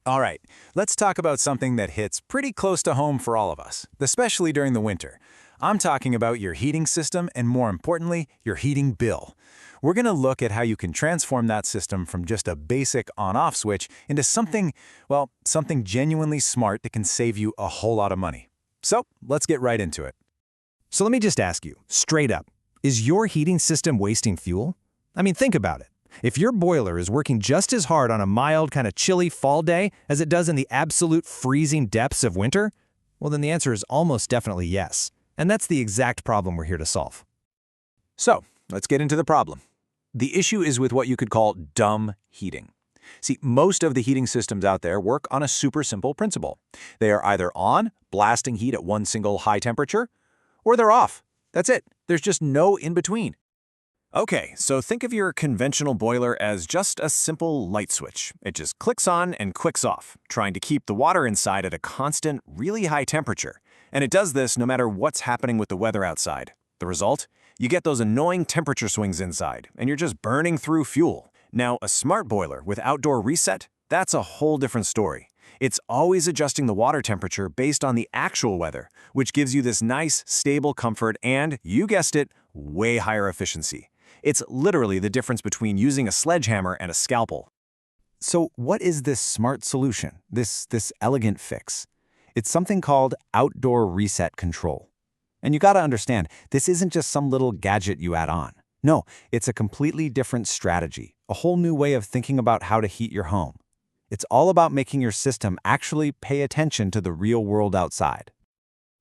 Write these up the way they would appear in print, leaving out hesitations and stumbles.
All right, let's talk about something that hits pretty close to home for all of us, especially during the winter. I'm talking about your heating system and, more importantly, your heating bill. We're going to look at how you can transform that system from just a basic on-off switch into something, well, something genuinely smart that can save you a whole lot of money. So, let's get right into it. So let me just ask you, straight up, is your heating system wasting fuel? I mean, think about it. If your boiler is working just as hard on a mild, kind of chilly fall day as it does in the absolute freezing depths of winter, well, then the answer is almost definitely yes. And that's the exact problem we're here to solve. So, let's get into the problem. The issue is with what you could call dumb heating. See, most of the heating systems out there work on a super simple principle. They are either on, blasting heat at one single high temperature, or they're off. That's it. There's just no in-between. Okay, so think of your conventional boiler as just a simple light switch. It just clicks on and clicks off, trying to keep the water inside at a constant, really high temperature. And it does this no matter what's happening with the weather outside. The result? You get those annoying temperature swings inside, and you're just burning through fuel. Now, a smart boiler with outdoor reset, that's a whole different story. It's always adjusting the water temperature based on the actual weather, which gives you this nice, stable comfort and, you guessed it, way higher efficiency. It's literally the difference between using a sledgehammer and a scalpel. So what is this smart solution, this elegant fix? It's something called outdoor reset control. And you gotta understand, this isn't just some little gadget you add on. No, it's a completely different strategy, a whole new way of thinking about how to heat your home. It's all about making your system actually pay attention to the real world outside.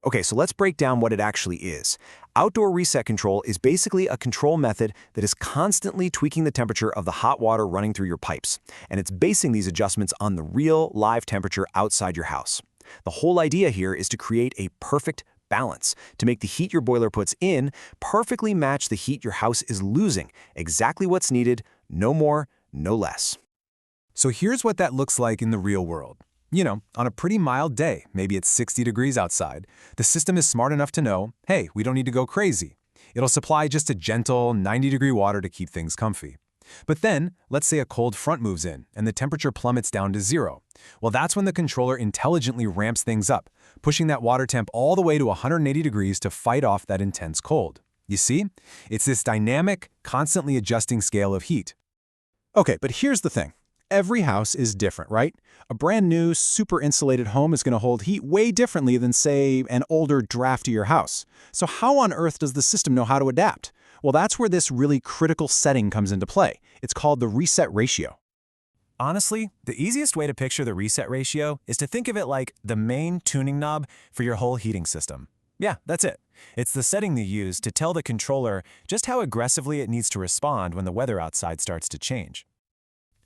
Okay, so let's break down what it actually is. Outdoor reset control is basically a control method that is constantly tweaking the temperature of the hot water running through your pipes, and it's basing these adjustments on the real, live temperature outside your house. The whole idea here is to create a perfect balance, to make the heat your boiler puts in perfectly match the heat your house is losing, exactly what's needed, no more, no less. So here's what that looks like in the real world. You know, on a pretty mild day, maybe it's 60 degrees outside, the system is smart enough to know, hey, we don't need to go crazy. It'll supply just a gentle 90-degree water to keep things comfy. But then, let's say a cold front moves in and the temperature plummets down to 0. Well, that's when the controller intelligently ramps things up, pushing that water temp all the way to 180 degrees to fight off that intense cold. You see? It's this dynamic, constantly adjusting scale of heat. Okay, but here's the thing. Every house is different, right? A brand new, super insulated home is going to hold heat way differently than, say, an older, draftier house. So how on earth does the system know how to adapt? Well, that's where this really critical setting comes into play. It's called the reset ratio. Honestly, the easiest way to picture the reset ratio is to think of it like the main tuning knob for your whole heating system. Yeah, that's it. It's the setting you use to tell the controller just how aggressively it needs to respond when the weather outside starts to change.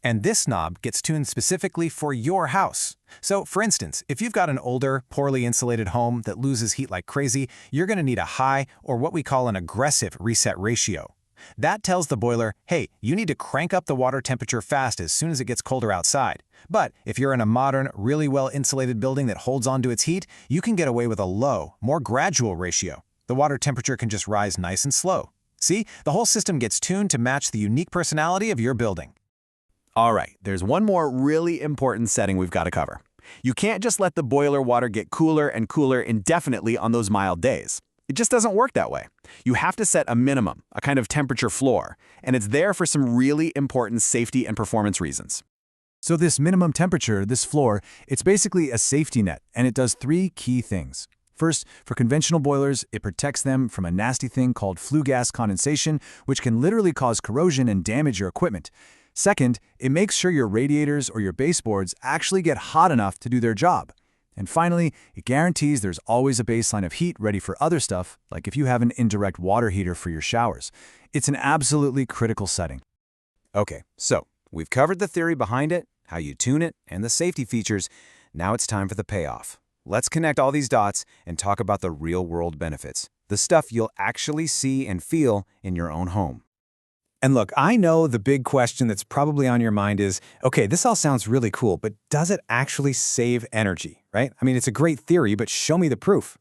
And this knob gets tuned specifically for your house. So, for instance, if you've got an older, poorly insulated home that loses heat like crazy, you're going to need a high, or what we call an aggressive reset ratio. That tells the boiler, hey, you need to crank up the water temperature fast as soon as it gets colder outside. But if you're in a modern, really well-insulated building that holds onto its heat, you can get away with a low, more gradual ratio. The water temperature can just rise nice and slow. See, the whole system gets tuned to match the unique personality of your building. All right, there's one more really important setting we've got to cover. You can't just let the boiler water get cooler and cooler indefinitely on those mild days. It just doesn't work that way. You have to set a minimum, a kind of temperature floor, and it's there for some really important safety and performance reasons. So this minimum temperature, this floor, it's basically a safety net, and it does 3 key things. First, for conventional boilers, it protects them from a nasty thing called flue gas condensation, which can literally cause corrosion and damage your equipment. Second, it makes sure your radiators or your baseboards actually get hot enough to do their job. And finally, it guarantees there's always a baseline of heat ready for other stuff, like if you have an indirect water heater for your showers. It's an absolutely critical setting. Okay, so we've covered the theory behind it, how you tune it, and the safety features. Now it's time for the payoff. Let's connect all these dots and talk about the real-world benefits, the stuff you'll actually see and feel in your own home. And look, I know the big question that's probably on your mind is, okay, this all sounds really cool, but does it actually save energy, right? I mean, it's a great theory, but show me the proof.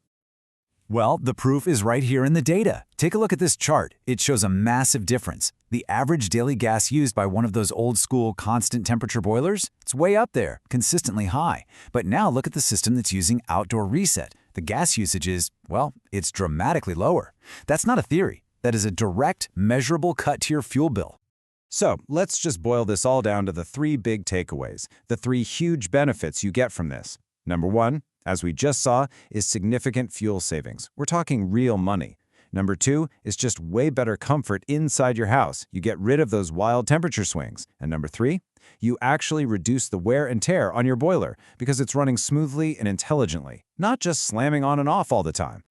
Well, the proof is right here in the data. Take a look at this chart. It shows a massive difference. The average daily gas used by one of those old-school constant temperature boilers? It's way up there, consistently high. But now look at the system that's using outdoor reset. The gas usage is, well, it's dramatically lower. That's not a theory. That is a direct, measurable cut to your fuel bill. So let's just boil this all down to the three big takeaways, the three huge benefits you get from this. Number one, as we just saw, is significant fuel savings. We're talking real money. Number two is just way better comfort inside your house. You get rid of those wild temperature swings. And number three, you actually reduce the wear and tear on your boiler because it's running smoothly and intelligently, not just slamming on and off all the time.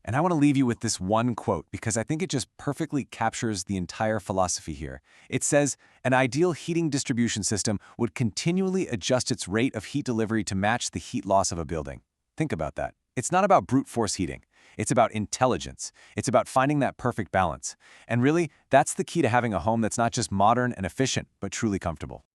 And I want to leave you with this one quote because I think it just perfectly captures the entire philosophy here. It says, an ideal heating distribution system would continually adjust its rate of heat delivery to match the heat loss of a building. Think about that. It's not about brute force heating. It's about intelligence. It's about finding that perfect balance. And really, that's the key to having a home that's not just modern and efficient, but truly comfortable.